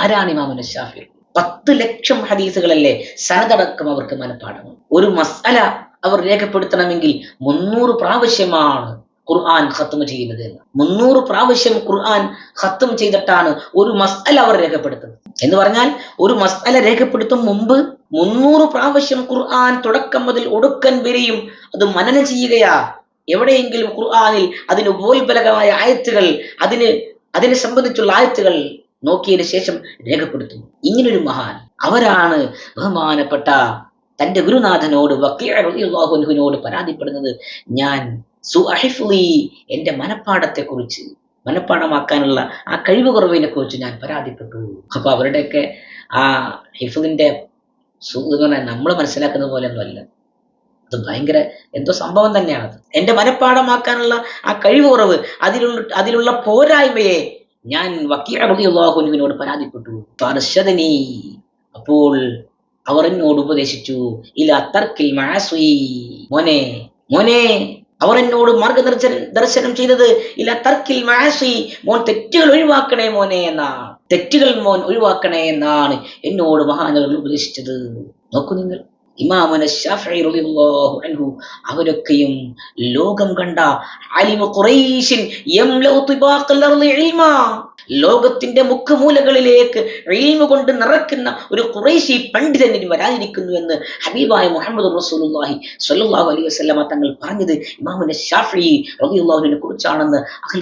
ആരാണ് ഇമാമുന ശാഫിഈ? 10 ലക്ഷം ഹദീസുകളല്ലേ സനദടക്കം അവർക്ക് മനഃപ്പാഠമാണ്. ഒരു മസ്അല അവർ രേഖപ്പെടുത്തണമെങ്കിൽ 300 പ്രാവശ്യമാണ് ഖുർആൻ ഖത്മ ചെയ്യുന്നത് എന്ന്. 300 പ്രാവശ്യം ഖുർആൻ ഖത്മ ചെയ്തിട്ടാണ് ഒരു മസ്അല അവർ രേഖപ്പെടുത്തുന്നത്. എന്ന് പറഞ്ഞാൽ ഒരു മസ്അല രേഖപ്പെടുത്തും മുമ്പ് 300 പ്രാവശ്യം ഖുർആൻ തുടക്കം മുതൽ ഒടുക്കൻ വരെയും അത് മനനം ചെയ്യുകയാ. എവിടെയെങ്കിലും ഖുർആനിൽ അതിന് ഉപോത്ബലകമായ ആയത്തുകൾ, അതിനെ സംബന്ധിച്ചുള്ള ആയത്തുകൾ നോക്കിയതിനു ശേഷം രേഖപ്പെടുത്തും. ഇങ്ങനൊരു മഹാൻ, അവരാണ് ബഹുമാനപ്പെട്ട തന്റെ ഗുരുനാഥനോട് വക്കീഅ റളിയല്ലാഹു അൻഹുവിനോട് പരാതിപ്പെടുന്നത്, ഞാൻ സുഅഹിഫ്ലി, എന്റെ മനഃപ്പാടത്തെക്കുറിച്ച്, മനഃപ്പാടമാക്കാനുള്ള ആ കഴിവ് കുറവിനെ കുറിച്ച് ഞാൻ പരാതിപ്പെട്ടു. അപ്പൊ അവരുടെയൊക്കെ ആ ഹിഫ്ളിന്റെ നമ്മൾ മനസ്സിലാക്കുന്ന പോലെ ഒന്നുമല്ല. അത് ഭയങ്കര എന്തോ സംഭവം തന്നെയാണ്. എന്റെ മനഃപ്പാടമാക്കാനുള്ള ആ കഴിവ് കുറവ്, അതിലുള്ള പോരായ്മയെ ഞാൻ വക്കീഅ റളിയല്ലാഹു അൻഹുവിനോട് പരാതിപ്പെട്ടു. ഫർശദനി, അപ്പോൾ അവർ എന്നോട് ഉപദേശിച്ചു, ഇലാ തർക്കിൽ മഅസി, മോനെ അവർ എന്നോട് മാർഗദർശനം ചെയ്തത് ഇലാ തർക്കിൽ മഅസി, മോൻ തെറ്റുകൾ ഒഴിവാക്കണേ മോനെ എന്നാണ്. തെറ്റുകൾ മോൻ ഒഴിവാക്കണേ എന്നാണ് എന്നോട് മഹാനവർ ഉപദേശിച്ചത്. നോക്കൂ നിങ്ങൾ, ഇമാമുന ശാഫിഈ റളിയല്ലാഹു അൻഹു അവരൊക്കെയും ലോകം കണ്ട ആലിമു ഖുറൈശിൻ യംലഉ തിബാഖൽ അർളി ഇൽമാ, ലോകത്തിന്റെ മുക്കുമൂലകളിലേക്ക് ഇൽമു കൊണ്ട് നിറയ്ക്കുന്ന ഒരു ഖുറൈശി പണ്ഡിതൻ വരാനിരിക്കുന്നു എന്ന് ഹബീബായ മുഹമ്മദ് റസൂലുള്ളാഹി സ്വല്ലല്ലാഹു അലൈഹി വസല്ലമ തങ്ങൾ പറഞ്ഞത് ഇമാമുന ശാഫിഈ റളിയല്ലാഹു അൻഹുവിനെ കുറിച്ചാണെന്ന്